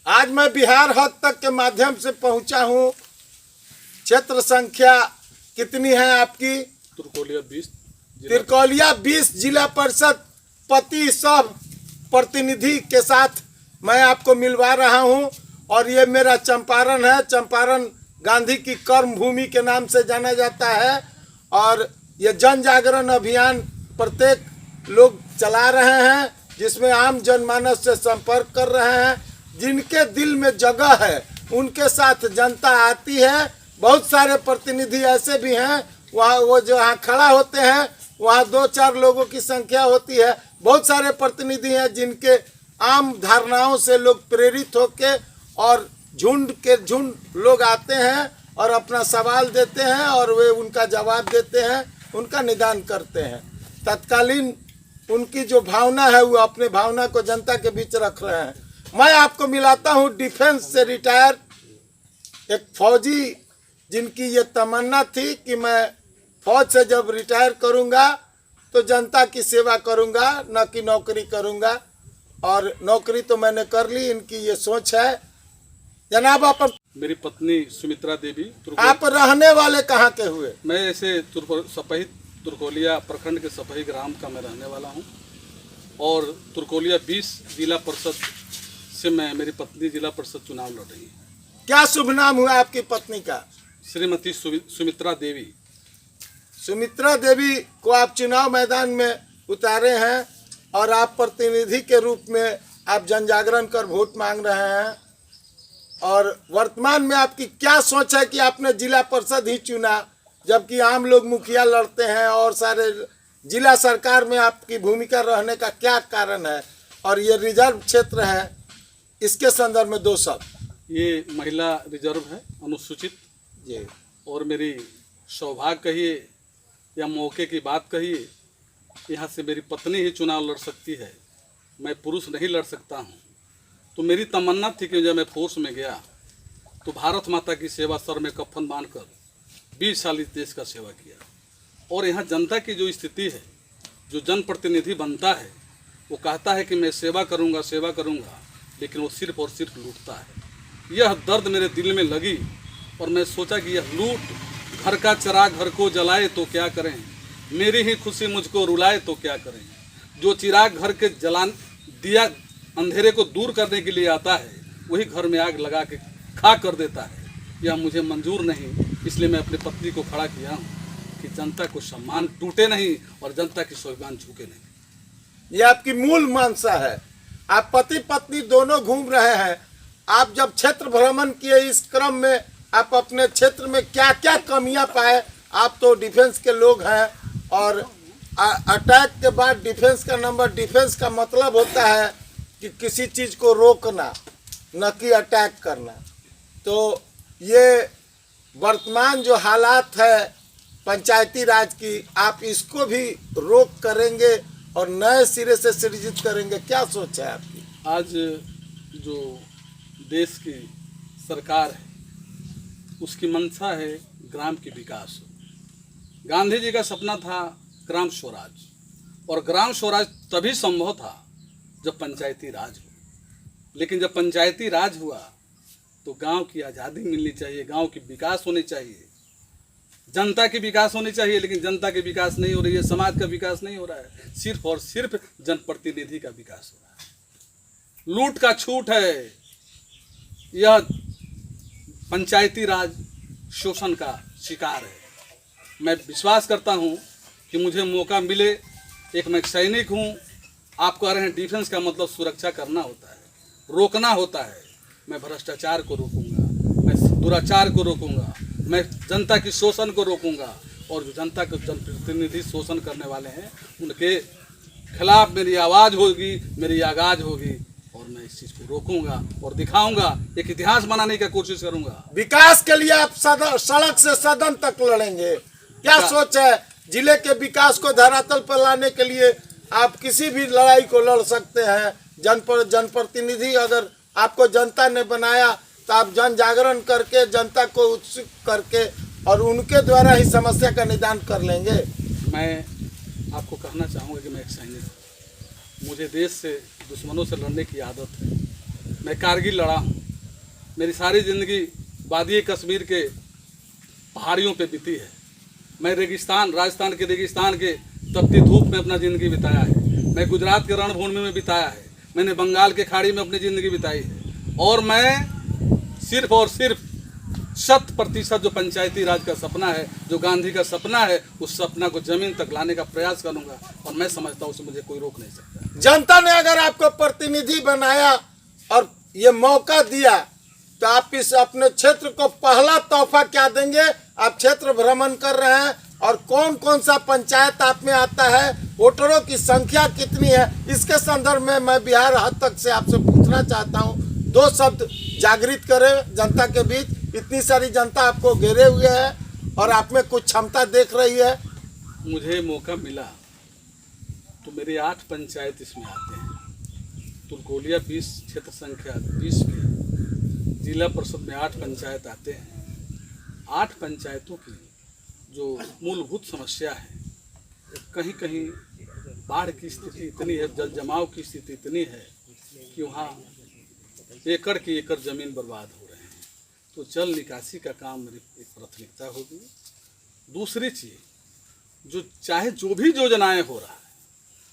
आज मैं बिहार हद तक के माध्यम से पहुंचा हूं। क्षेत्र संख्या कितनी है आपकी? तिरकोलिया 20 जिला परिषद पति सब प्रतिनिधि के साथ मैं आपको मिलवा रहा हूं। और ये मेरा चंपारण है। चंपारण गांधी की कर्म भूमि के नाम से जाना जाता है। और ये जन जागरण अभियान प्रत्येक लोग चला रहे हैं, जिसमें आम जनमानस से संपर्क कर रहे हैं। जिनके दिल में जगह है उनके साथ जनता आती है। बहुत सारे प्रतिनिधि ऐसे भी हैं, वहाँ वो जो यहाँ खड़ा होते हैं वहाँ 2-4 लोगों की संख्या होती है। बहुत सारे प्रतिनिधि हैं जिनके आम धारणाओं से लोग प्रेरित होके और झुंड के झुंड लोग आते हैं और अपना सवाल देते हैं और वे उनका जवाब देते हैं, उनका निदान करते हैं। तत्कालीन उनकी जो भावना है वो अपने भावना को जनता के बीच रख रहे हैं। मैं आपको मिलाता हूँ डिफेंस से रिटायर एक फौजी, जिनकी ये तमन्ना थी कि मैं फौज से जब रिटायर करूँगा तो जनता की सेवा करूँगा, न कि नौकरी करूँगा। और नौकरी तो मैंने कर ली, इनकी ये सोच है। जनाब आप मेरी पत्नी सुमित्रा देवी। आप रहने वाले कहाँ के हुए? मैं ऐसे सपही तुरकोलिया प्रखंड के सपही ग्राम का मैं रहने वाला हूँ। और तुरकोलिया 20 जिला परिषद से मैं मेरी पत्नी जिला परिषद चुनाव लड़ रही है। क्या शुभ नाम हुआ आपकी पत्नी का? श्रीमती सुमित्रा देवी। सुमित्रा देवी को आप चुनाव मैदान में उतारे हैं और आप प्रतिनिधि के रूप में आप जन जागरण कर वोट मांग रहे हैं। और वर्तमान में आपकी क्या सोच है कि आपने जिला परिषद ही चुना, जबकि आम लोग मुखिया लड़ते हैं? और सारे जिला सरकार में आपकी भूमिका रहने का क्या कारण है? और ये रिजर्व क्षेत्र है, इसके संदर्भ में 2 शब्द। ये महिला रिजर्व है, अनुसूचित जी। और मेरी सौभाग्य कहिए या मौके की बात कहिए, यहाँ से मेरी पत्नी ही चुनाव लड़ सकती है, मैं पुरुष नहीं लड़ सकता हूँ। तो मेरी तमन्ना थी कि जब मैं फोर्स में गया तो भारत माता की सेवा सर में कफन बांधकर 20 साल इस देश का सेवा किया। और यहाँ जनता की जो स्थिति है, जो जनप्रतिनिधि बनता है वो कहता है कि मैं सेवा करूँगा सेवा करूँगा, लेकिन वो सिर्फ और सिर्फ लूटता है। यह दर्द मेरे दिल में लगी और मैं सोचा कि यह लूट, घर का चिराग घर को जलाए तो क्या करें, मेरी ही खुशी मुझको रुलाए तो क्या करें। जो चिराग घर के जलान दिया अंधेरे को दूर करने के लिए आता है, वही घर में आग लगा के खा कर देता है। यह मुझे मंजूर नहीं, इसलिए मैं अपनी पत्नी को खड़ा किया हूँ कि जनता को सम्मान टूटे नहीं और जनता की स्वाभिमान झुके नहीं। ये आपकी मूल मंशा है। आप पति पत्नी दोनों घूम रहे हैं। आप जब क्षेत्र भ्रमण किए, इस क्रम में आप अपने क्षेत्र में क्या क्या कमियां पाए? आप तो डिफेंस के लोग हैं और अटैक के बाद डिफेंस का नंबर, डिफेंस का मतलब होता है कि किसी चीज़ को रोकना, न कि अटैक करना। तो ये वर्तमान जो हालात है पंचायती राज की, आप इसको भी रोक करेंगे और नए सिरे से सृजित करेंगे, क्या सोच है आपकी? आज जो देश की सरकार है उसकी मंशा है ग्राम की विकास। गांधी जी का सपना था ग्राम स्वराज, और ग्राम स्वराज तभी संभव था जब पंचायती राज हो। लेकिन जब पंचायती राज हुआ तो गांव की आज़ादी मिलनी चाहिए, गांव की विकास होनी चाहिए, जनता की विकास होनी चाहिए। लेकिन जनता की विकास नहीं हो रही है, समाज का विकास नहीं हो रहा है, सिर्फ और सिर्फ जनप्रतिनिधि का विकास हो रहा है। लूट का छूट है, यह पंचायती राज शोषण का शिकार है। मैं विश्वास करता हूं कि मुझे मौका मिले, एक मैं सैनिक हूं। आप कह रहे हैं डिफेंस का मतलब सुरक्षा करना होता है, रोकना होता है। मैं भ्रष्टाचार को रोकूंगा, मैं दुराचार को रोकूंगा, मैं जनता की शोषण को रोकूंगा। और जो जनता के जनप्रतिनिधि शोषण करने वाले हैं उनके खिलाफ मेरी आवाज़ होगी, मेरी आगाज होगी, और मैं इस चीज़ को रोकूंगा और दिखाऊंगा, एक इतिहास बनाने की कोशिश करूंगा। विकास के लिए आप सड़क से सदन तक लड़ेंगे, क्या सोच है? जिले के विकास को धरातल पर लाने के लिए आप किसी भी लड़ाई को लड़ सकते हैं। जनप्रतिनिधि अगर आपको जनता ने बनाया तो आप जन जागरण करके, जनता को उत्सुक करके और उनके द्वारा ही समस्या का निदान कर लेंगे। मैं आपको कहना चाहूँगा कि मैं एक सैनिक हूँ। मुझे देश से, दुश्मनों से लड़ने की आदत है। मैं कारगिल लड़ा हूँ। मेरी सारी ज़िंदगी वादी कश्मीर के पहाड़ियों पे बीती है। मैं रेगिस्तान, राजस्थान के रेगिस्तान के तपती धूप में अपना ज़िंदगी बिताया है। मैं गुजरात के रणभूमि में बिताया है। मैंने बंगाल के खाड़ी में अपनी ज़िंदगी बिताई है। और मैं सिर्फ और सिर्फ 100% जो पंचायती राज का सपना है, जो गांधी का सपना है, उस सपना को ज़मीन तक लाने का प्रयास करूँगा। और मैं समझता हूँ उसमें मुझे कोई रोक नहीं सकता। जनता ने अगर आपको प्रतिनिधि बनाया और ये मौका दिया तो आप इस अपने क्षेत्र को पहला तोहफा क्या देंगे? आप क्षेत्र भ्रमण कर रहे हैं और कौन कौन सा पंचायत आप में आता है, वोटरों की संख्या कितनी है, इसके संदर्भ में मैं बिहार हद तक से आपसे पूछना चाहता हूं। 2 शब्द जागृत करें जनता के बीच। इतनी सारी जनता आपको घेरे हुए है और आप में कुछ क्षमता देख रही है। मुझे मौका मिला तो मेरे 8 पंचायत इसमें आते हैं। तुलकोलिया 20 क्षेत्र संख्या 20 के जिला परिषद में 8 पंचायत आते हैं। 8 पंचायतों की जो मूलभूत समस्या है, कहीं कहीं बाढ़ की स्थिति इतनी है, जल जमाव की स्थिति इतनी है कि वहाँ एकड़ की एकड़ ज़मीन बर्बाद हो रहे हैं। तो जल निकासी का काम मेरी एक प्राथमिकता होगी। दूसरी चीज़, जो चाहे जो भी योजनाएं हो रहा है,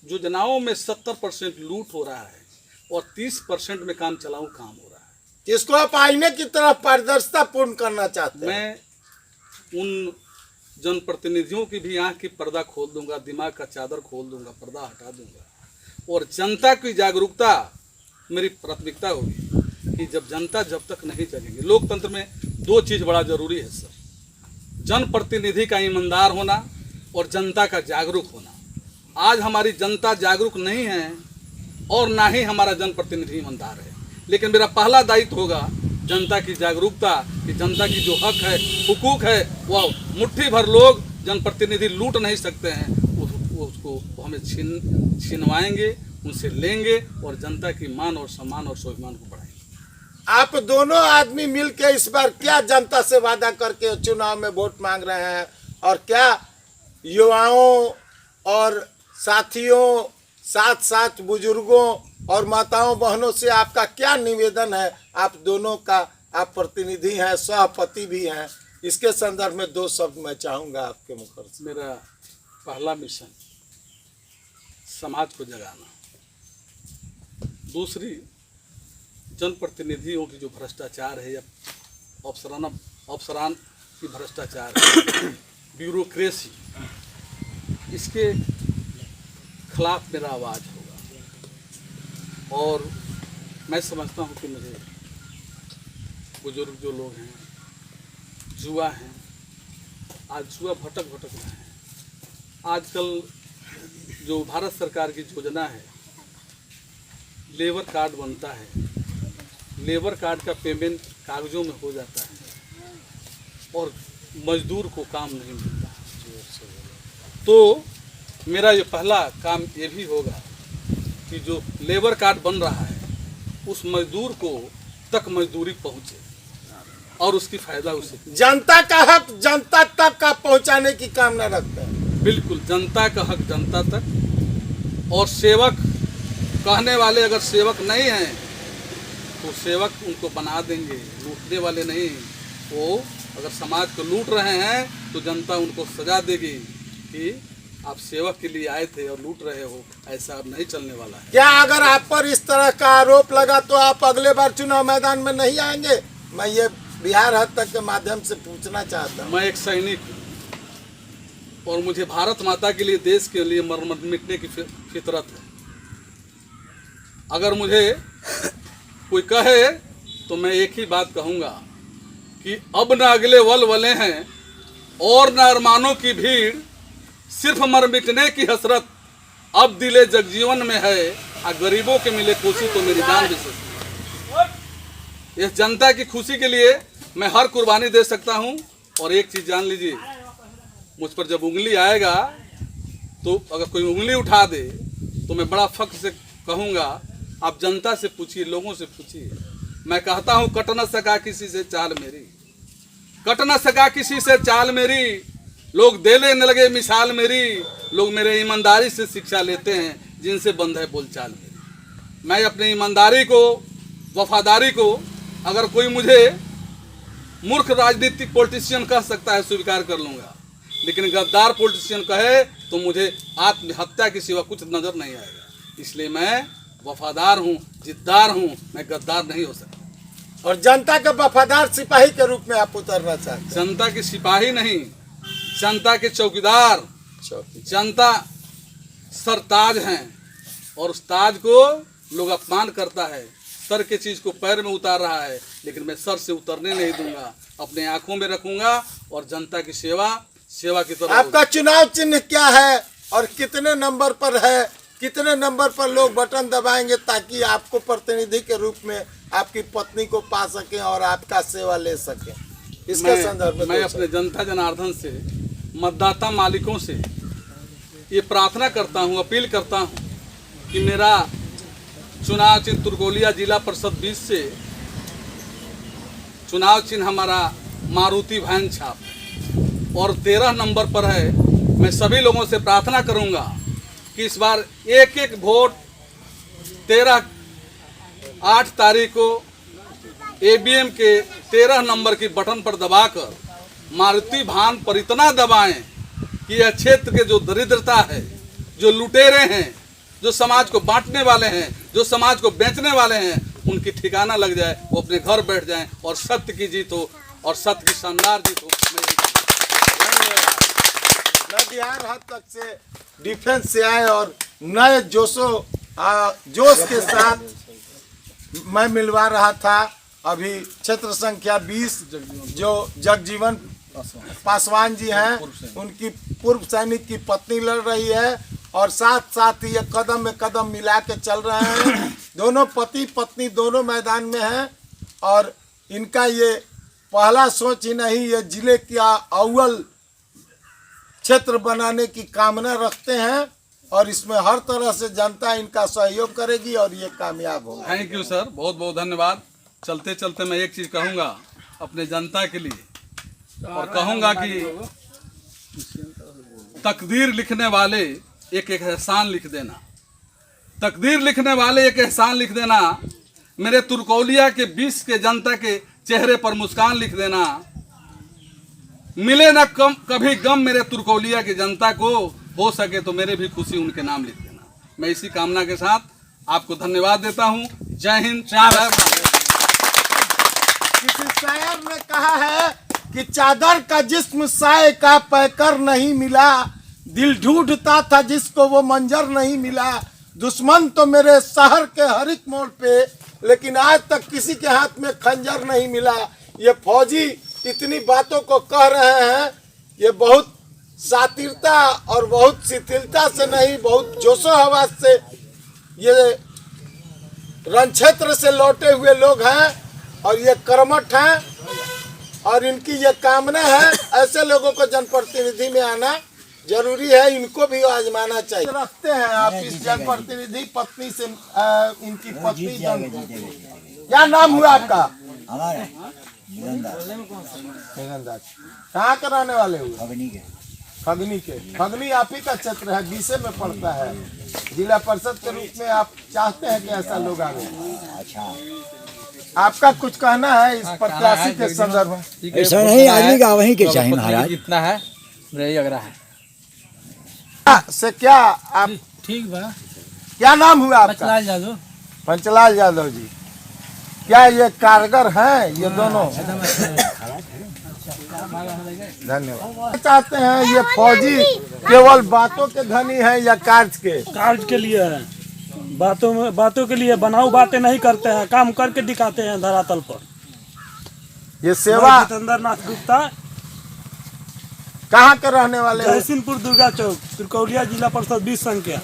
योजनाओं में 70% लूट हो रहा है और 30% में काम चलाऊ काम हो रहा है। इसको आप आईने की तरफ पारदर्शिता पूर्ण करना चाहते हैं। मैं उन जनप्रतिनिधियों की भी आंख की पर्दा खोल दूंगा, दिमाग का चादर खोल दूंगा, पर्दा हटा दूंगा। और जनता की जागरूकता मेरी प्राथमिकता होगी कि जब तक नहीं चलेंगे। लोकतंत्र में 2 चीज़ बड़ा जरूरी है सर, जनप्रतिनिधि का ईमानदार होना और जनता का जागरूक होना। आज हमारी जनता जागरूक नहीं है और ना ही हमारा जनप्रतिनिधि ईमानदार है। लेकिन मेरा पहला दायित्व होगा जनता की जागरूकता, कि जनता की जो हक है, हुकूक है, वह मुट्ठी भर लोग जनप्रतिनिधि लूट नहीं सकते हैं। उसको हमें छीनवाएंगे, उनसे लेंगे और जनता की मान और सम्मान और स्वाभिमान को बढ़ाएंगे। आप दोनों आदमी मिलके इस बार क्या जनता से वादा करके चुनाव में वोट मांग रहे हैं और क्या युवाओं और साथियों, साथ साथ बुजुर्गों और माताओं बहनों से आपका क्या निवेदन है? आप दोनों का, आप प्रतिनिधि हैं, सहपति भी हैं, इसके संदर्भ में 2 शब्द मैं चाहूँगा आपके मुख से। मेरा पहला मिशन समाज को जगाना। दूसरी, जनप्रतिनिधियों की जो भ्रष्टाचार है या अफसरान की भ्रष्टाचार है, ब्यूरोक्रेसी, इसके खिलाफ मेरा आवाज़ होगा। और मैं समझता हूँ कि मुझे बुजुर्ग जो लोग हैं, जुआ हैं, आज जुआ भटक रहे हैं। आजकल जो भारत सरकार की योजना है, लेबर कार्ड बनता है, लेबर कार्ड का पेमेंट कागज़ों में हो जाता है और मजदूर को काम नहीं मिलता। तो मेरा ये पहला काम ये भी होगा कि जो लेबर कार्ड बन रहा है उस मजदूर को तक मजदूरी पहुँचे और उसकी फ़ायदा उसे। जनता का हक जनता तक का पहुंचाने की कामना रखते हैं। बिल्कुल, जनता का हक जनता तक। और सेवक कहने वाले अगर सेवक नहीं हैं तो सेवक उनको बना देंगे, लूटने वाले नहीं। वो अगर समाज को लूट रहे हैं तो जनता उनको सजा देगी कि आप सेवक के लिए आए थे और लूट रहे हो। ऐसा अब नहीं चलने वाला है। क्या अगर आप पर इस तरह का आरोप लगा तो आप अगले बार चुनाव मैदान में नहीं आएंगे? मैं ये बिहार हद तक के माध्यम से पूछना चाहता हूँ। मैं एक सैनिक हूँ और मुझे भारत माता के लिए, देश के लिए मर मिटने की फितरत है। अगर मुझे कोई कहे तो मैं एक ही बात कहूँगा कि अब न अगले वलवले हैं और न अरमानों की भीड़, सिर्फ मर मिटने की हसरत अब दिले जगजीवन में है। आ गरीबों के मिले खुशी तो मेरी जान भी सस्ती। इस जनता की खुशी के लिए मैं हर कुर्बानी दे सकता हूं। और एक चीज़ जान लीजिए, मुझ पर जब उंगली आएगा तो अगर कोई उंगली उठा दे तो मैं बड़ा फख्र से कहूँगा, आप जनता से पूछिए, लोगों से पूछिए। मैं कहता हूँ, कट न सका किसी से चाल मेरी, कट न सका किसी से चाल मेरी, लोग दे लेने लगे मिसाल मेरी। लोग मेरे ईमानदारी से शिक्षा लेते हैं, जिनसे बंद है बोलचाल मेरी। मैं अपनी ईमानदारी को वफादारी को अगर कोई मुझे मूर्ख राजनीतिक पॉलिटिशियन कह सकता है, स्वीकार कर लूँगा, लेकिन गद्दार पॉलिटिशियन कहे तो मुझे आत्महत्या के सिवा कुछ नज़र नहीं आएगा। इसलिए मैं वफादार हूँ, जिद्दार हूँ, मैं गद्दार नहीं हो सकता। और जनता के वफादार सिपाही के रूप में आप उतरना चाहते हैं। जनता के सिपाही नहीं, जनता के चौकीदार। जनता सरताज हैं और उस ताज को लोग अपमान करता है, सर के चीज़ को पैर में उतार रहा है, लेकिन मैं सर से उतरने नहीं दूंगा, अपने आंखों में रखूंगा और जनता की सेवा की तरफ। आपका चुनाव चिन्ह क्या है और कितने नंबर पर है, कितने नंबर पर लोग बटन दबाएंगे ताकि आपको प्रतिनिधि के रूप में आपकी पत्नी को पा सकें और आपका सेवा ले सकें? इसके संदर्भ में मैं अपने जनता जनार्दन से, मतदाता मालिकों से ये प्रार्थना करता हूँ, अपील करता हूँ कि मेरा चुनाव चिन्ह तुरकोलिया जिला परिषद 20 से चुनाव चिन्ह हमारा मारुति वैन छाप और 13 नंबर पर है। मैं सभी लोगों से प्रार्थना करूंगा कि इस बार एक एक वोट 8 तारीख को ABM के 13 नंबर की बटन पर दबाकर मारुति भान पर इतना दबाएं कि यह क्षेत्र के जो दरिद्रता है, जो लुटेरे हैं, जो समाज को बांटने वाले हैं, जो समाज को बेचने वाले हैं, उनकी ठिकाना लग जाए, वो अपने घर बैठ जाएं और सत्य की जीत हो और सत्य की शानदार जीत हो। मैं बिहार हद तक से डिफेंस से आए और नए जोश के साथ मैं मिलवा रहा था। अभी क्षेत्र संख्या 20 जो जगजीवन पासवान जी हैं, उनकी पूर्व सैनिक की पत्नी लड़ रही है और साथ साथ ये कदम में कदम मिला के चल रहे हैं। दोनों पति पत्नी दोनों मैदान में हैं और इनका ये पहला सोच ही नहीं, ये जिले का अव्वल क्षेत्र बनाने की कामना रखते हैं और इसमें हर तरह से जनता इनका सहयोग करेगी और ये कामयाब होगा। थैंक यू सर, बहुत बहुत धन्यवाद। चलते चलते मैं एक चीज़ कहूँगा अपने जनता के लिए और कहूँगा कि तकदीर लिखने वाले एक एहसान लिख देना, तकदीर लिखने वाले एक एहसान लिख देना, मेरे तुरकोलिया के 20 के जनता के चेहरे पर मुस्कान लिख देना, मिले ना कभी गम मेरे तुरकोलिया की जनता को, हो सके तो मेरे भी खुशी उनके नाम लिख देना। मैं इसी कामना के साथ आपको धन्यवाद देता हूँ। जय हिंद। किसी शायर ने कहा है कि चादर का जिस्म साए का पैकर नहीं मिला, दिल ढूंढता था जिसको वो मंजर नहीं मिला। दुश्मन तो मेरे शहर के हर एक मोड़ पे, लेकिन आज तक किसी के हाथ में खंजर नहीं मिला। ये फौजी इतनी बातों को कह रहे हैं, ये बहुत सातिरता और बहुत शिथिलता से नहीं, बहुत जोशो हवास से ये रण क्षेत्र से लौटे हुए लोग हैं और ये कर्मठ हैं और इनकी ये कामना है ऐसे लोगों को जनप्रतिनिधि में आना जरूरी है, इनको भी आजमाना चाहिए। रखते हैं आप इस जनप्रतिनिधि पत्नी से इनकी पत्नी क्या नाम हुआ आपका? हमारा कहाँ के रहने वाले हुए? खगनी के। खगनी आप ही का क्षेत्र है, 20 में पड़ता है। जिला परिषद के रूप में आप चाहते हैं कि ऐसा लोग आवे? अच्छा, आपका कुछ कहना है इस प्रत्याशी के संदर्भ में? ऐसा नहीं, आदमी का वहीं के चाहिए महाराज। कितना है रही लग रहा है से क्या आप ठीक बा। क्या नाम हुआ आपका? पंचलाल जादव। पंचलाल यादव जी, क्या ये कारगर हैं ये दोनों? धन्यवाद। चाहते हैं ये फौजी केवल बातों के धनी है या कार्य के? कार्य के लिए है, बातों के लिए बनाऊ बातें नहीं करते हैं, काम करके दिखाते हैं धरातल पर। ये सेवा जितेंद्र नाथ गुप्ता कहाँ के रहने वाले हैं? जयसिंहपुर दुर्गा चौक, तुरकोलिया जिला परिषद 20 संख्या।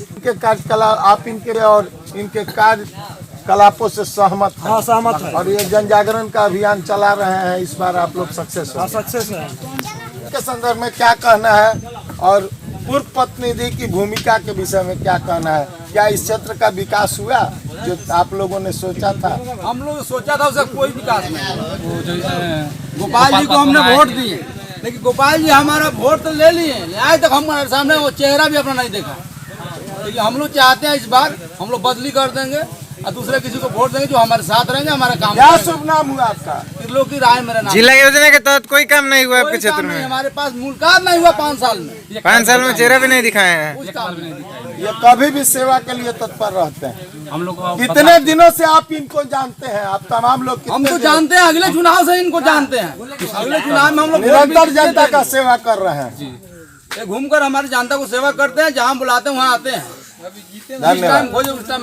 इनके कार्यकलाप आप इनके और इनके कार्यकलापों से सहमत हैं? हाँ, सहमत है। और ये जन जागरण का अभियान चला रहे हैं, इस बार आप लोग सक्सेस हो? हाँ, सक्सेस है। के संदर्भ में क्या कहना है और पूर्व प्रतिनिधि की भूमिका के विषय में क्या कहना है? क्या इस क्षेत्र का विकास हुआ जो आप लोगों ने सोचा था? हम लोग सोचा था उसका कोई विकास नहीं। गोपाल जी को हमने वोट दिए, लेकिन गोपाल जी हमारा वोट तो ले लिए, आज तक हमारे सामने वो चेहरा भी अपना नहीं देखा। लेकिन हम लोग चाहते हैं इस बार हम लोग बदली कर देंगे और दूसरे किसी को वोट देंगे जो हमारे साथ रहेंगे, हमारा काम क्या करेंगे। शुभ नाम हुआ आपका? त्रिलोकी राय मेरा नाम। जिला योजना के तहत कोई काम नहीं हुआ कोई आपके काम क्षेत्र नहीं, में? हमारे पास मुलाकात नहीं हुआ 5 साल में। 5 साल में चेहरा भी नहीं दिखाए हैं। कुछ काम नहीं दिखाई। ये कभी भी सेवा के लिए तत्पर रहते हैं। हम लोग कितने दिनों से आप इनको जानते हैं? आप तमाम लोग हम कितने तो दिनों- जानते हैं, अगले चुनाव से इनको जानते हैं। अगले चुनाव में हम लोग निरंतर जनता का सेवा कर रहे हैं। घूमकर हमारी जनता को सेवा करते हैं, जहाँ बुलाते हैं वहाँ आते हैं। जिस धन्यवाद। टाइम खोजे उस टाइम